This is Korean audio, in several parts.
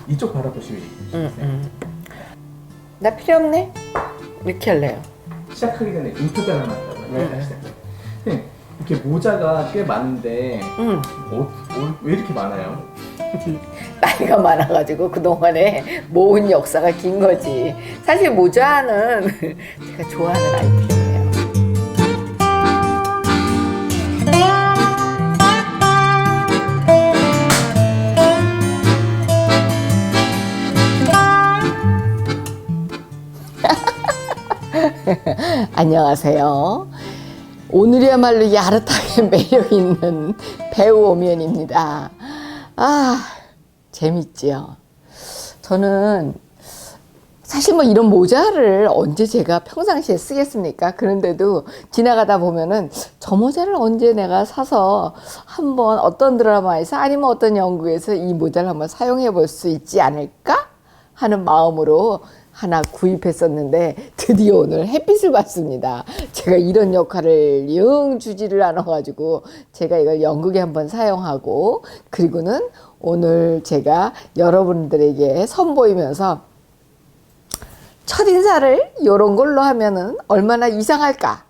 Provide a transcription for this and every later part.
이쪽 바라보시면 되세요. 나 필요 없네? 이렇게 할래요. 시작하기 전에 인터뷰 하나 한다고요. 이렇게 모자가 꽤 많은데 왜 이렇게 많아요? 나이가 많아가지고 그동안에 모은 역사가 긴 거지. 사실 모자는 제가 좋아하는 아이템이에요. 안녕하세요. 오늘이야말로 야릇하게 매력 있는 배우 오면입니다. 아, 재밌지요. 저는 사실 뭐 이런 모자를 언제 제가 평상시에 쓰겠습니까? 그런데도 지나가다 보면은 저 모자를 언제 내가 사서 한번 어떤 드라마에서 아니면 어떤 연구에서 이 모자를 한번 사용해 볼 수 있지 않을까 하는 마음으로 하나 구입했었는데 드디어 오늘 햇빛을 봤습니다. 제가 이런 역할을 영 주지를 않아가지고 제가 이걸 연극에 한번 사용하고, 그리고는 오늘 제가 여러분들에게 선보이면서 첫인사를 이런 걸로 하면은 얼마나 이상할까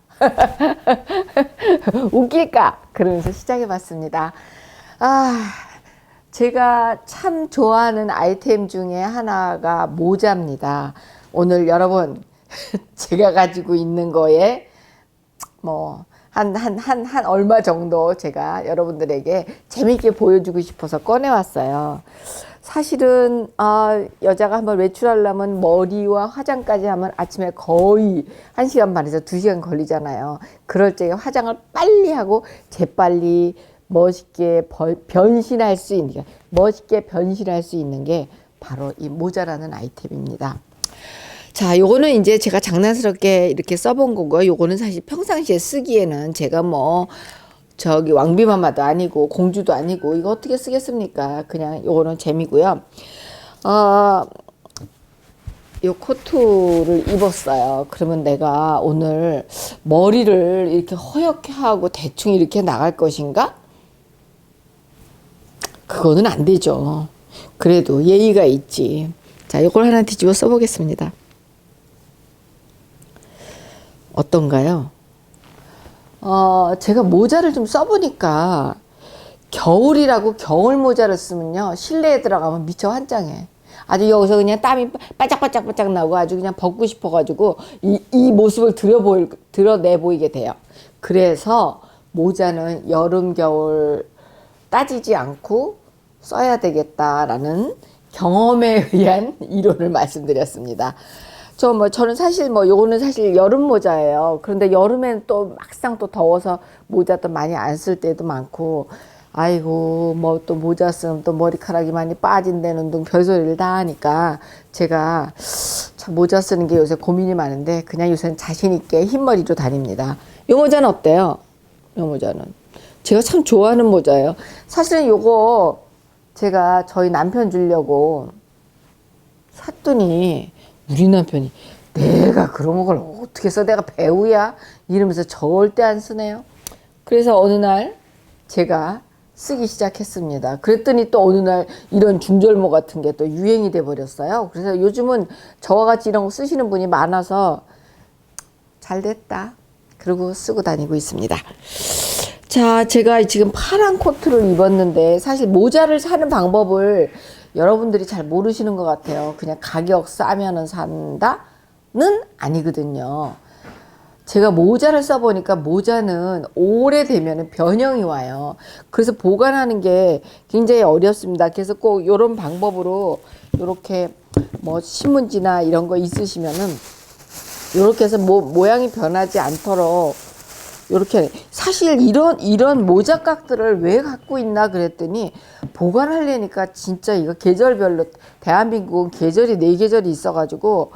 웃길까 그러면서 시작해 봤습니다. 제가 참 좋아하는 아이템 중에 하나가 모자입니다. 오늘 여러분 제가 가지고 있는 거에 뭐 한 얼마 정도 제가 여러분들에게 재밌게 보여주고 싶어서 꺼내왔어요. 사실은 여자가 한번 외출하려면 머리와 화장까지 하면 아침에 거의 1시간 반에서 2시간 걸리잖아요. 그럴 적에 화장을 빨리 하고 재빨리 멋있게 변신할 수 있는 게 바로 이 모자라는 아이템입니다. 자, 요거는 이제 제가 장난스럽게 이렇게 써본 거고요. 요거는 사실 평상시에 쓰기에는 제가 뭐 저기 왕비마마도 아니고 공주도 아니고 이거 어떻게 쓰겠습니까? 그냥 요거는 재미고요. 요 코트를 입었어요. 그러면 내가 오늘 머리를 이렇게 허옇게 하고 대충 이렇게 나갈 것인가? 그거는 안 되죠. 그래도 예의가 있지. 자, 이걸 하나 뒤집어 써보겠습니다. 어떤가요? 제가 모자를 좀 써보니까 겨울이라고 겨울 모자를 쓰면요, 실내에 들어가면 미쳐 환장해. 아주 여기서 그냥 땀이 바짝바짝바짝 나고 아주 그냥 벗고 싶어가지고 이 모습을 드러내 보이게 돼요. 그래서 모자는 여름, 겨울 따지지 않고 써야 되겠다라는 경험에 의한 이론을 말씀드렸습니다. 저는 사실 요거는 사실 여름 모자예요. 그런데 여름에는 또 막상 또 더워서 모자도 많이 안 쓸 때도 많고, 아이고 뭐 또 모자 쓰면 또 머리카락이 많이 빠진다는 등 별소리를 다 하니까 제가 참 모자 쓰는 게 요새 고민이 많은데 그냥 요새는 자신 있게 흰머리로 다닙니다. 요 모자는 어때요? 요 모자는 제가 참 좋아하는 모자예요. 사실은 요거 제가 저희 남편 주려고 샀더니 우리 남편이 내가 그런 걸 어떻게 써? 내가 배우야? 이러면서 절대 안 쓰네요. 그래서 어느 날 제가 쓰기 시작했습니다. 그랬더니 또 어느 날 이런 중절모 같은 게 또 유행이 돼 버렸어요. 그래서 요즘은 저와 같이 이런 거 쓰시는 분이 많아서 잘 됐다 그러고 쓰고 다니고 있습니다. 자, 제가 지금 파란 코트를 입었는데 사실 모자를 사는 방법을 여러분들이 잘 모르시는 것 같아요. 그냥 가격 싸면은 산다는 아니거든요. 제가 모자를 써보니까 모자는 오래되면 변형이 와요. 그래서 보관하는 게 굉장히 어렵습니다. 그래서 꼭 이런 방법으로 이렇게 뭐 신문지나 이런 거 있으시면은 이렇게 해서 모양이 변하지 않도록 이렇게, 사실 이런 모자깍들을 왜 갖고 있나 그랬더니 보관하려니까 진짜 이거 계절별로, 대한민국은 계절이 4계절이 있어가지고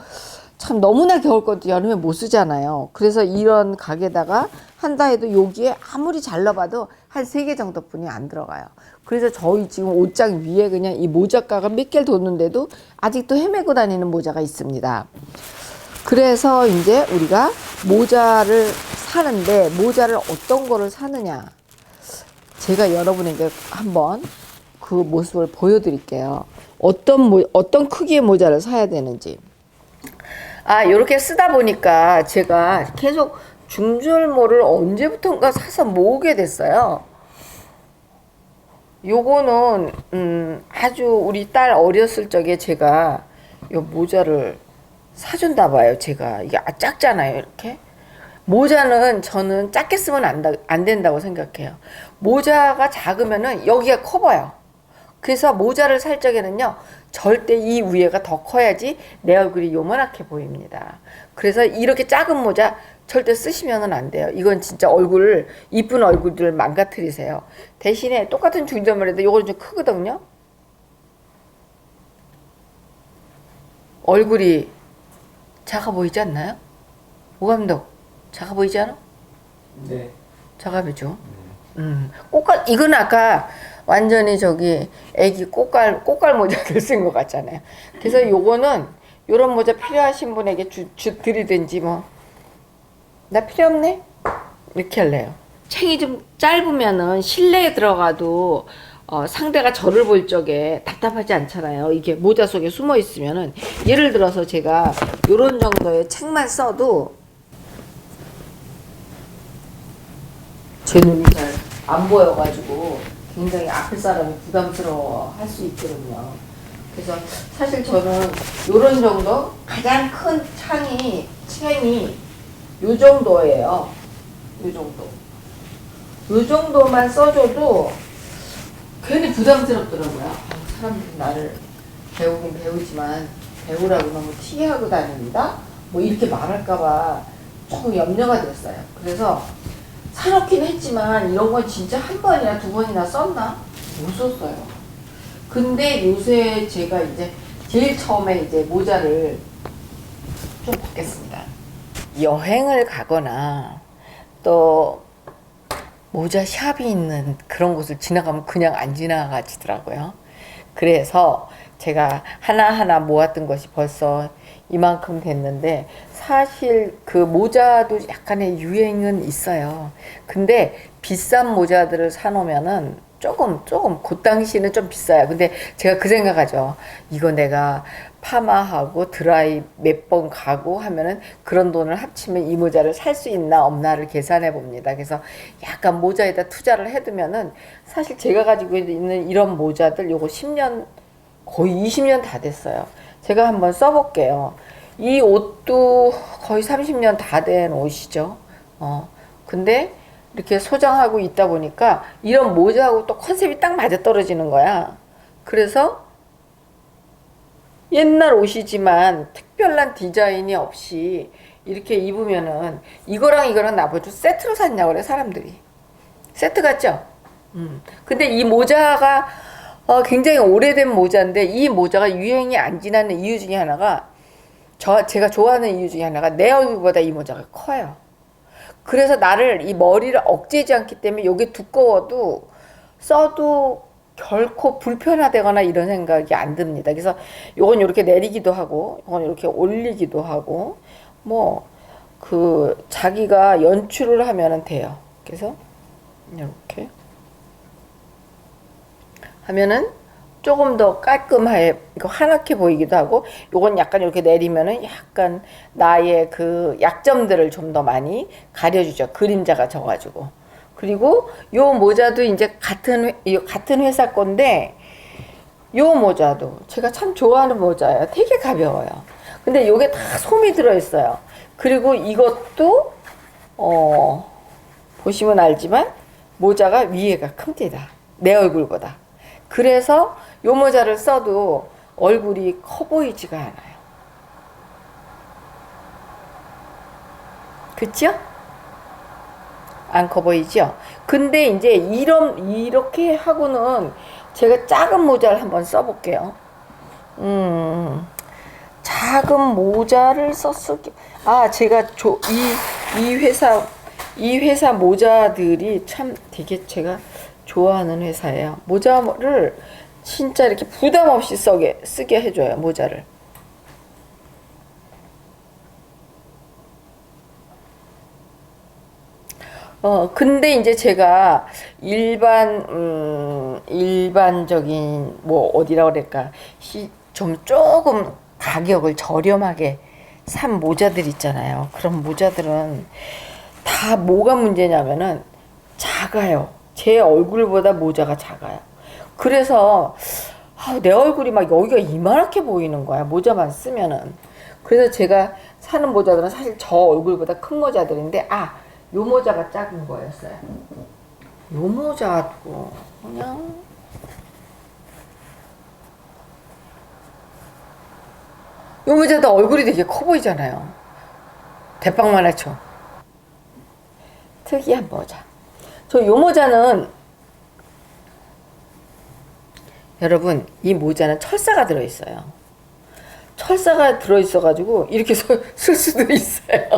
참 너무나 겨울 것도 여름에 못 쓰잖아요. 그래서 이런 가게다가 한다 해도 여기에 아무리 잘 넣어봐도 한 3개 정도뿐이 안 들어가요. 그래서 저희 지금 옷장 위에 그냥 이 모자가가 몇 개를 뒀는데도 아직도 헤매고 다니는 모자가 있습니다. 그래서 이제 우리가 모자를 사는데 모자를 어떤 거를 사느냐, 제가 여러분에게 한번 그 그 모습을 보여드릴게요. 어떤 크기의 모자를 사야 되는지. 이렇게 쓰다 보니까 제가 계속 중절모를 언제부턴가 사서 모으게 됐어요. 요거는 아주 우리 딸 어렸을 적에 제가 요 모자를 사준다 봐요. 제가 이게 작잖아요. 이렇게 모자는 저는 작게 쓰면 안 된다고 생각해요. 모자가 작으면은 여기가 커 보여. 그래서 모자를 살 적에는요, 절대 이 위에가 더 커야지 내 얼굴이 요만하게 보입니다. 그래서 이렇게 작은 모자 절대 쓰시면은 안 돼요. 이건 진짜 이쁜 얼굴들 망가뜨리세요. 대신에 똑같은 중점을 해도 요거는 좀 크거든요. 얼굴이 작아 보이지 않나요? 오 감독, 작아 보이지 않아? 네. 작아 보이죠? 꽃갈, 이건 아까 완전히 애기 꽃갈 모자를 쓴 것 같잖아요. 그래서 요거는 요런 모자 필요하신 분에게 드리든지 뭐, 나 필요 없네? 이렇게 할래요. 챙이 좀 짧으면은 실내에 들어가도 상대가 저를 볼 적에 답답하지 않잖아요. 이게 모자 속에 숨어 있으면은, 예를 들어서 제가 요런 정도의 책만 써도 제 눈이 잘 안 보여가지고 굉장히 앞에 사람이 부담스러워 할 수 있거든요. 그래서 사실 저는 요런 정도 가장 큰 챙이 요 정도예요. 요 정도. 요 정도만 써줘도 괜히 부담스럽더라고요. 사람들이 나를 배우긴 배우지만 배우라고 너무 튀게 하고 다닌다? 뭐 이렇게 말할까봐 조금 염려가 됐어요. 그래서 사놓긴 했지만 이런 건 진짜 한 번이나 두 번이나 썼나? 못 썼어요. 근데 요새 제가 이제 제일 처음에 이제 모자를 좀 받겠습니다. 여행을 가거나 또 모자 샵이 있는 그런 곳을 지나가면 그냥 안 지나가지더라고요. 그래서 제가 하나하나 모았던 것이 벌써 이만큼 됐는데, 사실 그 모자도 약간의 유행은 있어요. 근데 비싼 모자들을 사놓으면은 조금 그 당시는 좀 비싸요. 근데 제가 그 생각하죠. 이거 내가 파마하고 드라이 몇 번 가고 하면은 그런 돈을 합치면 이 모자를 살 수 있나 없나를 계산해 봅니다. 그래서 약간 모자에다 투자를 해두면은, 사실 제가 가지고 있는 이런 모자들 요거 10년 거의 20년 다 됐어요. 제가 한번 써볼게요. 이 옷도 거의 30년 다 된 옷이죠. 근데 이렇게 소장하고 있다 보니까 이런 모자하고 또 컨셉이 딱 맞아떨어지는 거야. 그래서 옛날 옷이지만 특별한 디자인이 없이 이렇게 입으면은 이거랑 나보고 세트로 샀냐고 그래, 사람들이. 세트 같죠? 근데 이 모자가 굉장히 오래된 모자인데, 이 모자가 유행이 안 지나는 이유 중에 하나가, 제가 좋아하는 이유 중에 하나가 내 얼굴보다 이 모자가 커요. 그래서 나를, 이 머리를 억제하지 않기 때문에 이게 두꺼워도 써도 결코 불편하다거나 이런 생각이 안 듭니다. 그래서 요건 이렇게 내리기도 하고, 요건 이렇게 올리기도 하고, 뭐 자기가 연출을 하면은 돼요. 그래서 이렇게 하면은 조금 더 깔끔하게, 이거 환하게 보이기도 하고, 요건 약간 이렇게 내리면은 약간 나의 그 약점들을 좀 더 많이 가려주죠. 그림자가 져가지고. 그리고 요 모자도 이제 같은 회사 건데, 요 모자도 제가 참 좋아하는 모자예요. 되게 가벼워요. 근데 요게 다 솜이 들어있어요. 그리고 이것도 보시면 알지만 모자가 위에가 큽니다. 내 얼굴보다. 그래서 요 모자를 써도 얼굴이 커 보이지가 않아요. 그쵸? 안 커 보이죠? 근데 이제 이렇게 하고는 제가 작은 모자를 한번 써볼게요. 작은 모자를 제가 이 회사 모자들이 참 되게 제가 좋아하는 회사예요. 모자를 진짜 이렇게 부담 없이 쓰게 해줘요, 모자를. 근데 이제 제가 일반적인, 뭐, 어디라 그럴까, 좀 조금 가격을 저렴하게 산 모자들 있잖아요. 그런 모자들은 다 뭐가 문제냐면은 작아요. 제 얼굴보다 모자가 작아요. 그래서 내 얼굴이 막 여기가 이만하게 보이는 거야. 모자만 쓰면은. 그래서 제가 사는 모자들은 사실 저 얼굴보다 큰 모자들인데, 요 모자가 작은 거였어요. 요 모자도 그냥 요 모자도 얼굴이 되게 커 보이잖아요. 대빵만하죠. 특이한 모자. 저 요 모자는, 여러분, 이 모자는 철사가 들어있어요. 철사가 들어있어가지고 이렇게 쓸 수도 있어요.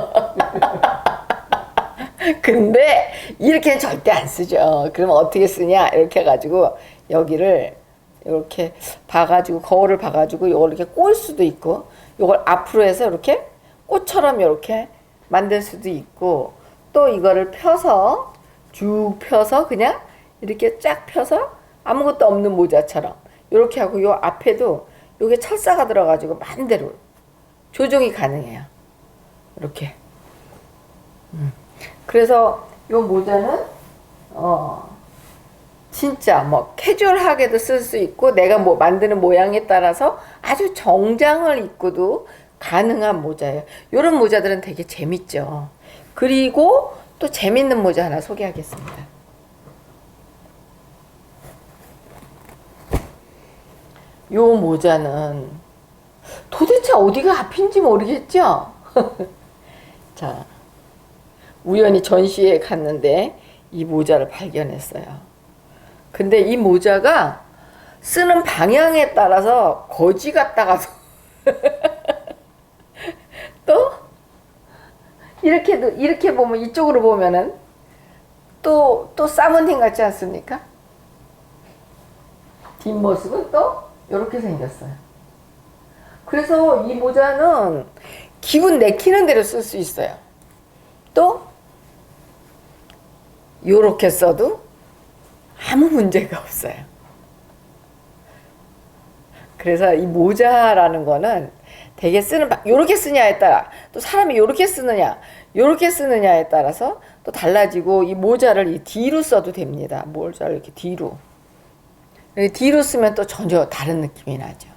근데 이렇게는 절대 안 쓰죠. 그러면 어떻게 쓰냐? 이렇게 해가지고 여기를 이렇게 봐가지고, 거울을 봐가지고 요걸 이렇게 꽂을 수도 있고, 요걸 앞으로 해서 이렇게 꽃처럼 이렇게 만들 수도 있고, 또 이거를 펴서 쭉 펴서 그냥 이렇게 쫙 펴서 아무것도 없는 모자처럼 이렇게 하고, 요 앞에도 요게 철사가 들어가지고 마음대로 조정이 가능해요. 이렇게. 그래서 요 모자는 진짜 뭐 캐주얼하게도 쓸 수 있고, 내가 뭐 만드는 모양에 따라서 아주 정장을 입고도 가능한 모자예요. 요런 모자들은 되게 재밌죠. 그리고 또 재밌는 모자 하나 소개하겠습니다. 요 모자는 도대체 어디가 앞인지 모르겠죠? 자, 우연히 전시회에 갔는데 이 모자를 발견했어요. 근데 이 모자가 쓰는 방향에 따라서 거지 같다가도 또 이렇게 보면, 이쪽으로 보면은 또 사문틴 같지 않습니까? 뒷모습은 또 이렇게 생겼어요. 그래서 이 모자는 기분 내키는 대로 쓸 수 있어요. 또 요렇게 써도 아무 문제가 없어요. 그래서 이 모자라는 거는 되게 쓰는 요렇게 쓰냐에 따라, 또 사람이 요렇게 쓰느냐에 따라서 또 달라지고, 이 모자를 이 뒤로 써도 됩니다. 모자를 이렇게 뒤로 쓰면 또 전혀 다른 느낌이 나죠.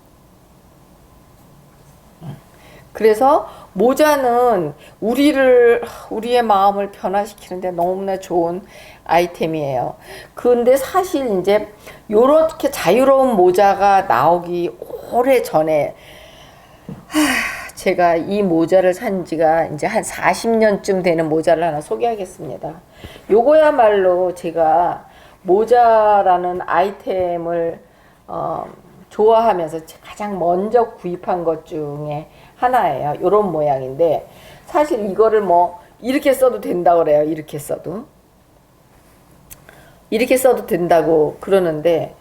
그래서 모자는 우리의 마음을 변화시키는데 너무나 좋은 아이템이에요. 근데 사실 이제 요렇게 자유로운 모자가 나오기 오래 전에, 제가 이 모자를 산 지가 이제 한 40년쯤 되는 모자를 하나 소개하겠습니다. 요거야말로 제가 모자라는 아이템을 좋아하면서 가장 먼저 구입한 것 중에 하나예요. 요런 모양인데, 사실 이거를 뭐 이렇게 써도 된다고 그래요. 이렇게 써도 된다고 그러는데,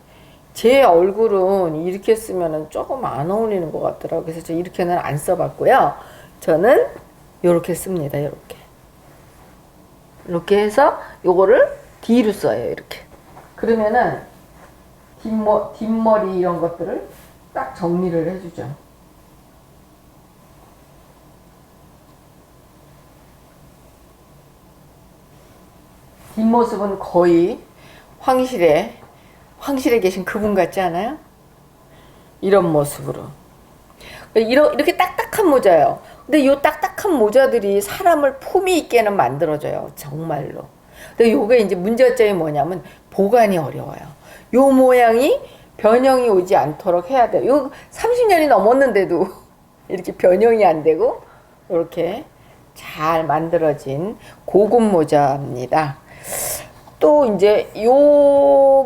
제 얼굴은 이렇게 쓰면은 조금 안 어울리는 것 같더라고요. 그래서 저 이렇게는 안 써봤고요. 저는 요렇게 씁니다. 이렇게 해서 요거를 뒤로 써요. 이렇게. 그러면은 뒷머리 이런 것들을 딱 정리를 해주죠. 뒷모습은 거의 황실에 계신 그분 같지 않아요? 이런 모습으로. 이렇게 딱딱한 모자예요. 근데 이 딱딱한 모자들이 사람을 품위 있게는 만들어줘요. 정말로. 근데 요게 이제 문제점이 뭐냐면 보관이 어려워요. 요 모양이 변형이 오지 않도록 해야 돼요. 요 30년이 넘었는데도 이렇게 변형이 안 되고 이렇게 잘 만들어진 고급 모자입니다. 또 이제 요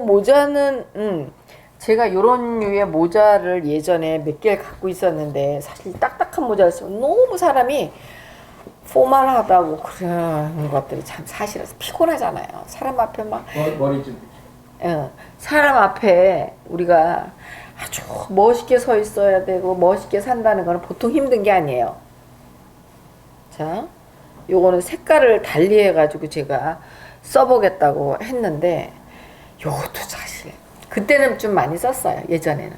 모자는 제가 요런 류의 모자를 예전에 몇 개를 갖고 있었는데, 사실 딱딱한 모자를 쓰면 너무 사람이 포멀하다고 그런 것들이 참 사실은 피곤하잖아요. 사람 앞에 막 머리 좀 사람 앞에 우리가 아주 멋있게 서 있어야 되고 멋있게 산다는 거는 보통 힘든 게 아니에요. 자, 요거는 색깔을 달리 해가지고 제가 써보겠다고 했는데 요것도 사실 그때는 좀 많이 썼어요. 예전에는.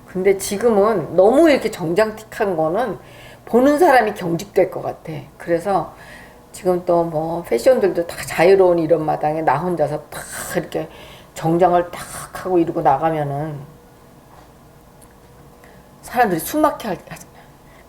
근데 지금은 너무 이렇게 정장틱한 거는 보는 사람이 경직될 것 같아. 그래서 지금 또 뭐 패션들도 다 자유로운 이런 마당에 나 혼자서 딱 이렇게 정장을 딱 하고 이러고 나가면은 사람들이 숨막혀 하잖아.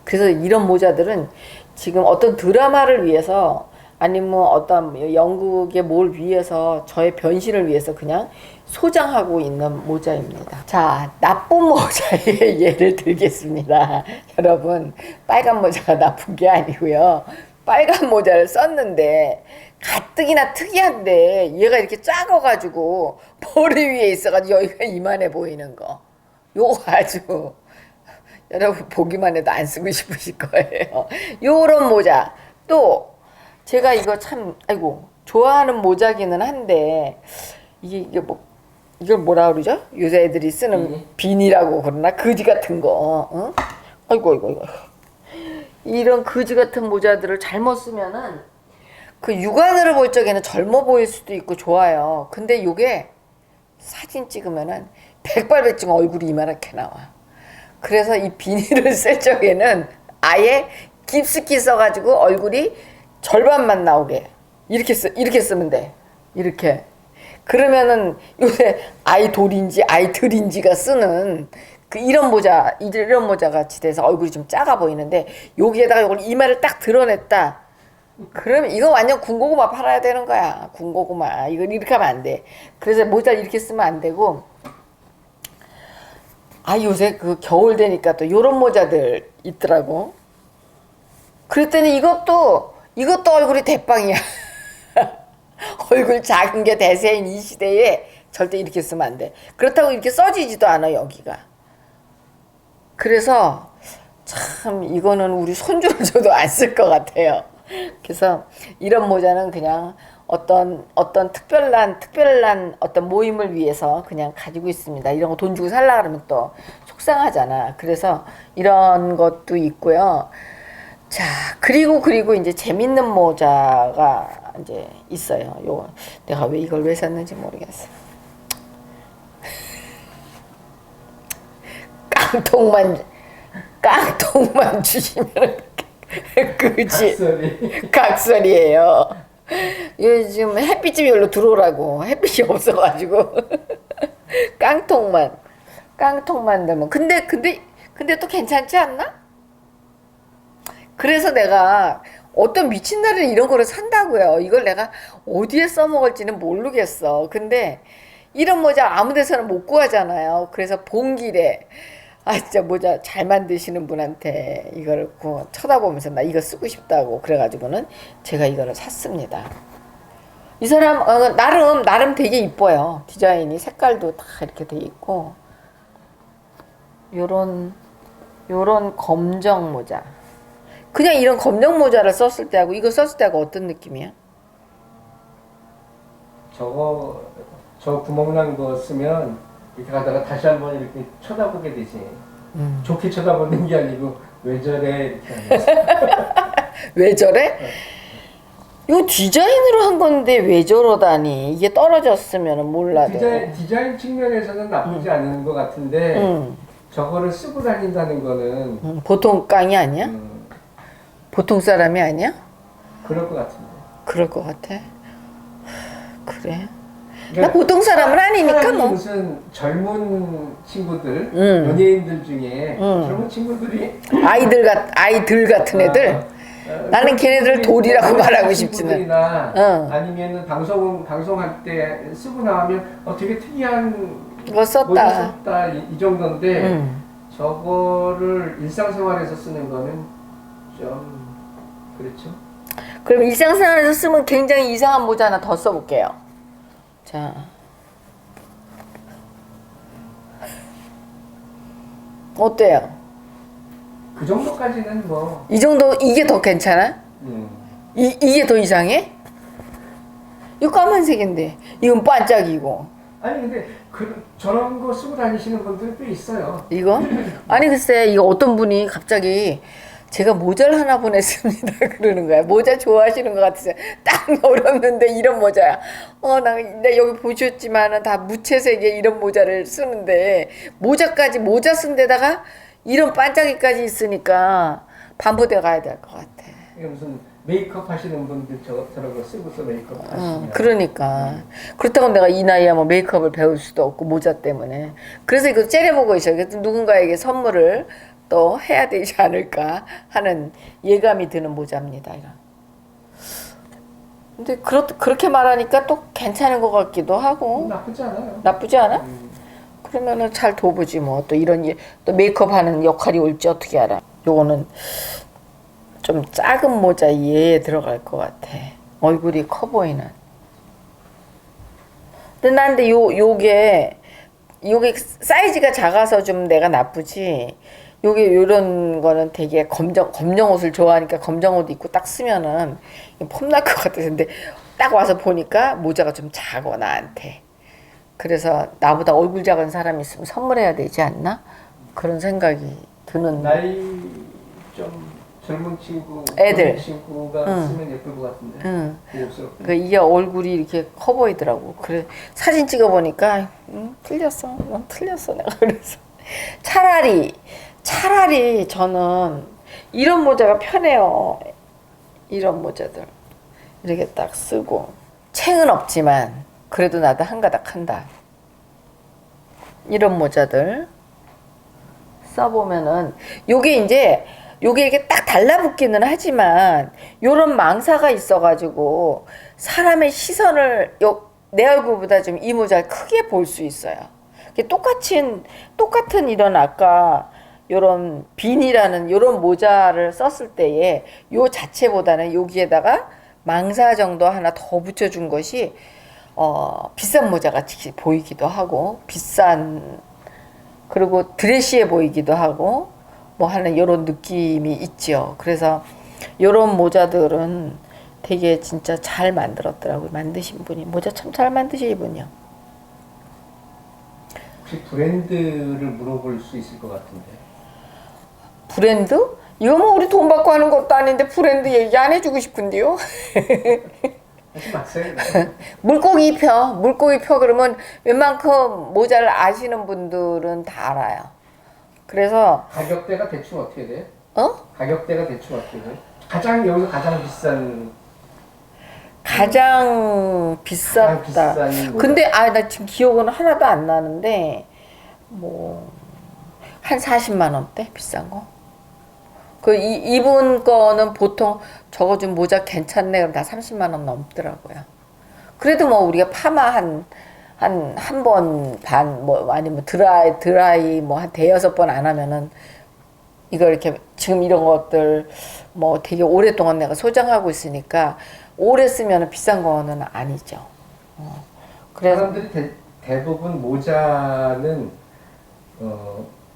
그래서 이런 모자들은 지금 어떤 드라마를 위해서 아니면 어떤 연극의 뭘 위해서 저의 변신을 위해서 그냥 소장하고 있는 모자입니다. 자, 나쁜 모자의 예를 들겠습니다. 여러분, 빨간 모자가 나쁜 게 아니고요. 빨간 모자를 썼는데 가뜩이나 특이한데 얘가 이렇게 작아가지고 머리 위에 있어가지고 여기가 이만해 보이는 거. 요거 아주 여러분 보기만 해도 안 쓰고 싶으실 거예요. 요런 모자. 또 제가 이거 참 아이고 좋아하는 모자기는 한데 이게 뭐 이걸 뭐라 그러죠? 요새 애들이 쓰는 비니라고 그러나 거지 같은 거. 응? 아이고. 이런 거지 같은 모자들을 잘못 쓰면은 그 육안으로 볼 적에는 젊어 보일 수도 있고 좋아요. 근데 요게 사진 찍으면은 백발백중 얼굴이 이만하게 나와. 그래서 이 비닐을 쓸 적에는 아예 깊숙이 써가지고 얼굴이 절반만 나오게 이렇게 쓰면 돼. 이렇게. 그러면은 요새 아이돌인지 아이들인지가 쓰는 그 이런 모자 같이 돼서 얼굴이 좀 작아 보이는데 여기에다가 이걸 이마를 딱 드러냈다. 그러면 이거 완전 군고구마 팔아야 되는 거야. 군고구마. 이걸 이렇게 하면 안 돼. 그래서 모자를 이렇게 쓰면 안 되고 요새 그 겨울 되니까 또 요런 모자들 있더라고. 그랬더니 이것도 얼굴이 대빵이야. 얼굴 작은 게 대세인 이 시대에 절대 이렇게 쓰면 안 돼. 그렇다고 이렇게 써지지도 않아 여기가. 그래서 참 이거는 우리 손주를 줘도 안 쓸 것 같아요. 그래서 이런 모자는 그냥 어떤 특별한 어떤 모임을 위해서 그냥 가지고 있습니다. 이런 거 돈 주고 살라 그러면 또 속상하잖아. 그래서 이런 것도 있고요. 자, 그리고 이제 재밌는 모자가 이제 있어요. 요 내가 이걸 왜 샀는지 모르겠어. 깡통만 주시면 그지 각설이에요. 요즘 햇빛이 별로 들어오라고 햇빛이 없어가지고 깡통만 되면 근데 또 괜찮지 않나? 그래서 내가 어떤 미친 날은 이런 거를 산다고요. 이걸 내가 어디에 써먹을지는 모르겠어. 근데 이런 모자 아무 데서나 못 구하잖아요. 그래서 본 길에 진짜 모자 잘 만드시는 분한테 이걸 쳐다보면서 나 이거 쓰고 싶다고 그래가지고는 제가 이거를 샀습니다. 이 사람 나름 되게 이뻐요. 디자인이 색깔도 다 이렇게 돼 있고 요런 검정 모자. 그냥 이런 검정 모자를 썼을 때하고 이거 썼을 때하고 어떤 느낌이야? 저 구멍난 거 쓰면 이렇게 가다가 다시 한번 이렇게 쳐다보게 되지. 좋게 쳐다보는 게 아니고 왜 저래 이렇게 하면서. 왜 저래? 이거 디자인으로 한 건데 왜 저러다니. 이게 떨어졌으면 몰라도. 디자인 측면에서는 나쁘지 않은 것 같은데 저거를 쓰고 다닌다는 거는 보통 깡이 아니야? 보통 사람이 아니야? 그럴 것 같은데. 그럴 것 같아. 그래. 나 보통 사람은 아니니까 뭐. 무슨 젊은 친구들, 연예인들 중에 젊은 친구들이 아이들 같은 애들. 나는 걔네들 돌이라고 말하고 싶지는. 아니면은 방송할 때 쓰고 나오면 되게 특이한 거 썼다. 이 정도인데 저거를 일상생활에서 쓰는 거는 좀 그렇죠. 그럼 일상생활에서 쓰면 굉장히 이상한 모자 하나 더 써볼게요. 자, 어때요? 그 정도까지는 뭐. 이 정도 이게 더 괜찮아? 이게 더 이상해? 이거 까만색인데 이건 반짝이고. 아니 근데 저런 거 쓰고 다니시는 분들이 꽤 있어요. 이거? 아니 글쎄 이거 어떤 분이 갑자기 제가 모자를 하나 보냈습니다. 그러는 거야. 모자 좋아하시는 것 같아서 딱 어렸는데 이런 모자야. 나 여기 보셨지만은 다 무채색의 이런 모자를 쓰는데 모자 쓴 데다가 이런 반짝이까지 있으니까 반부대 가야 될 것 같아. 이게 무슨 메이크업 하시는 분들 저런 거 쓰고서 메이크업 하시면. 그러니까. 그렇다고 내가 이 나이에 뭐 메이크업을 배울 수도 없고 모자 때문에. 그래서 이거 째려보고 있어요. 그래서 누군가에게 선물을 또 해야 되지 않을까 하는 예감이 드는 모자입니다. 이런. 근데 그렇게 말하니까 또 괜찮은 것 같기도 하고. 나쁘지 않아요. 나쁘지 않아? 그러면은 잘 둬보지 뭐. 또 또 메이크업 하는 역할이 올지 어떻게 알아. 요거는 좀 작은 모자 얘에 들어갈 것 같아. 얼굴이 커 보이는. 근데 요게 사이즈가 작아서 좀 내가 나쁘지. 요런 거는 되게 검정 옷을 좋아하니까 검정 옷 입고 딱 쓰면은 폼날 것 같아. 근데 딱 와서 보니까 모자가 좀 작아, 나한테. 그래서 나보다 얼굴 작은 사람이 있으면 선물해야 되지 않나? 그런 생각이 드는. 나이 좀 젊은 친구, 애들. 젊은 친구가 쓰면 예쁠 것 같은데. 고급스럽게. 이게 얼굴이 이렇게 커 보이더라고. 그래 사진 찍어 보니까 틀렸어. 틀렸어 내가. 그래서 차라리 저는 이런 모자가 편해요. 이런 모자들 이렇게 딱 쓰고 챙은 없지만 그래도 나도 한가닥 한다. 이런 모자들 써보면은 요게 이렇게 딱 달라붙기는 하지만 요런 망사가 있어가지고 사람의 시선을 내 얼굴보다 좀 이 모자를 크게 볼 수 있어요. 똑같은 이런 아까 요런 빈이라는 요런 모자를 썼을 때에 요 자체보다는 여기에다가 망사 정도 하나 더 붙여준 것이 비싼 모자 같이 보이기도 하고 그리고 드레시해 보이기도 하고 뭐 하는 요런 느낌이 있죠. 그래서 요런 모자들은 되게 진짜 잘 만들었더라고요. 만드신 분이. 모자 참 잘 만드신 분이요. 혹시 브랜드를 물어볼 수 있을 것 같은데. 브랜드? 이거 뭐 우리 돈 받고 하는 것도 아닌데 브랜드 얘기 안 해주고 싶은데요. 하지 마세요. 물고기 펴 그러면 웬만큼 모자를 아시는 분들은 다 알아요. 그래서 가격대가 대충 어떻게 돼? 가격대가 대충 어떻게 돼? 여기서 가장 비싼. 가장 비쌌다. 비싼 근데 나 지금 기억은 하나도 안 나는데 뭐 한 40만 원대 비싼 거. 이분 거는 보통 저거 좀 모자 괜찮네 그럼 다 30만 원 넘더라고요. 그래도 뭐 우리가 파마 한 번 반 뭐 아니면 드라이 뭐 한 대여섯 번 안 하면은 이거 이렇게 지금 이런 것들 뭐 되게 오랫동안 내가 소장하고 있으니까 오래 쓰면 비싼 거는 아니죠. 그래서 사람들이 대부분 모자는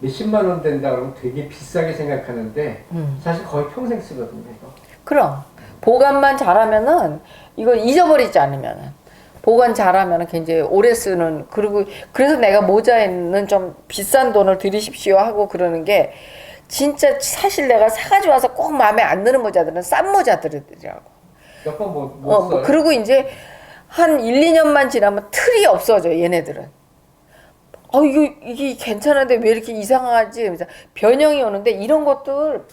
몇십만 원 된다 그러면 되게 비싸게 생각하는데 사실 거의 평생 쓰거든요. 이거. 그럼 보관만 잘하면은 이거 잊어버리지 않으면은 보관 잘하면은 굉장히 오래 쓰는. 그리고 그래서 내가 모자에는 좀 비싼 돈을 들이십시오 하고 그러는 게 진짜 사실 내가 사가지고 와서 꼭 마음에 안 드는 모자들은 싼 모자들이더라고. 몇 번 못 써요. 그리고 이제 한 1, 2년만 지나면 틀이 없어져 얘네들은. 이게 괜찮은데 왜 이렇게 이상하지? 그래서 변형이 오는데 이런 것들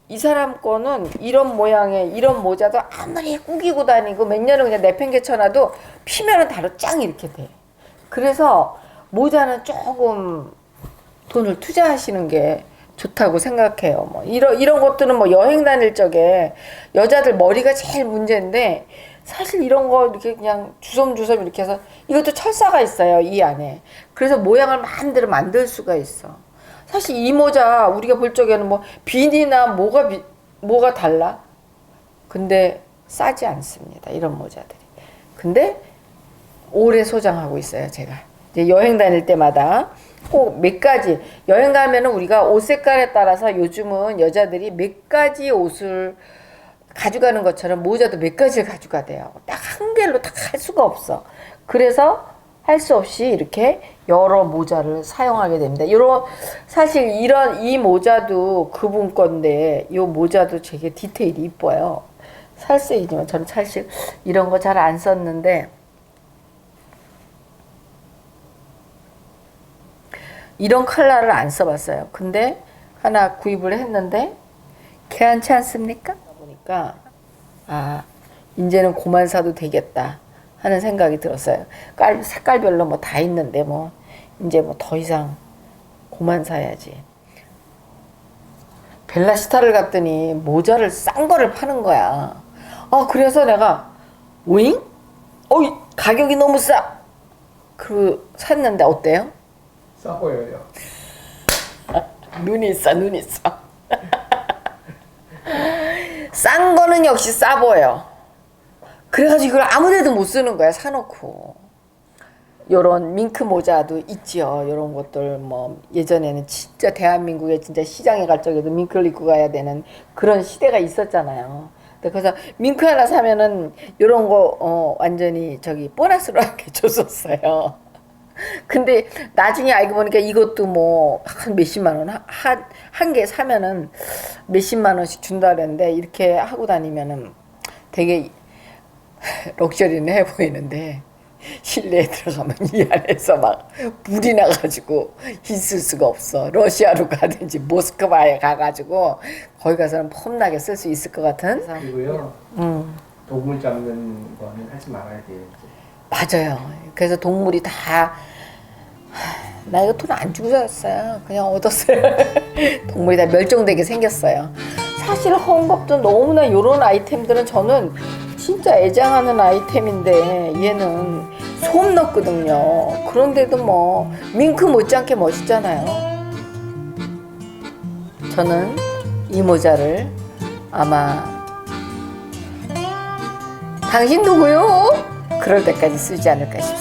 이 사람 거는 이런 모양의 이런 모자도 아무리 꾸기고 다니고 몇 년을 그냥 내팽개쳐놔도 피면은 바로 짱 이렇게 돼. 그래서 모자는 조금 돈을 투자하시는 게 좋다고 생각해요. 뭐 이런 것들은 뭐 여행 다닐 적에 여자들 머리가 제일 문제인데 사실 이런 거 이렇게 그냥 주섬주섬 이렇게 해서 이것도 철사가 있어요 이 안에. 그래서 모양을 마음대로 만들 수가 있어. 사실 이 모자 우리가 볼 적에는 뭐 비니나 뭐가 달라? 근데 싸지 않습니다 이런 모자들이. 근데 오래 소장하고 있어요 제가. 이제 여행 다닐 때마다 꼭 몇 가지 여행 가면은 우리가 옷 색깔에 따라서 요즘은 여자들이 몇 가지 옷을 가져가는 것처럼 모자도 몇 가지를 가져가야 돼요. 딱 한 개로 딱 할 수가 없어. 그래서 할 수 없이 이렇게 여러 모자를 사용하게 됩니다. 사실 이 모자도 그분 건데 이 모자도 되게 디테일이 이뻐요. 살색이지만 저는 사실 이런 거 잘 안 썼는데 이런 컬러를 안 써봤어요. 근데 하나 구입을 했는데 괜찮지 않습니까? 보니까 이제는 고만 사도 되겠다 하는 생각이 들었어요. 색깔별로 뭐 다 있는데 뭐 이제 뭐 더 이상 고만 사야지. 벨라시타를 갔더니 모자를 싼 거를 파는 거야. 그래서 내가 오잉? 가격이 너무 싸. 그리고 샀는데 어때요? 싸 보여요. 눈이 싸. 싼 거는 역시 싸 보여. 그래가지고 이걸 아무데도 못 쓰는 거야, 사놓고. 요런 밍크 모자도 있죠. 요런 것들 뭐 예전에는 진짜 대한민국에 진짜 시장에 갈 적에도 밍크를 입고 가야 되는 그런 시대가 있었잖아요. 그래서 밍크 하나 사면은 요런 거 완전히 보너스로 이렇게 줬었어요. 근데 나중에 알고 보니까 이것도 뭐 한 몇십만 원 한 개 사면은 몇십만 원씩 준다 그랬는데 이렇게 하고 다니면은 되게 럭셔리는 해 보이는데 실내에 들어가면 이 안에서 막 불이 나가지고 있을 수가 없어. 러시아로 가든지 모스크바에 가가지고 거기 가서는 폼나게 쓸 수 있을 것 같은. 그리고요. 동물 잡는 거는 하지 말아야 돼요. 맞아요. 그래서 동물이 다 나 이거 돈 안 주고 샀어요. 그냥 얻었어요. 동물이 다 멸종되게 생겼어요. 사실 헝겊도 너무나 이런 아이템들은 저는 진짜 애장하는 아이템인데 얘는 솜 넣거든요. 그런데도 뭐 밍크 못지않게 멋있잖아요. 저는 이 모자를 아마 당신 누구요? 그럴 때까지 쓰지 않을까 싶습니다.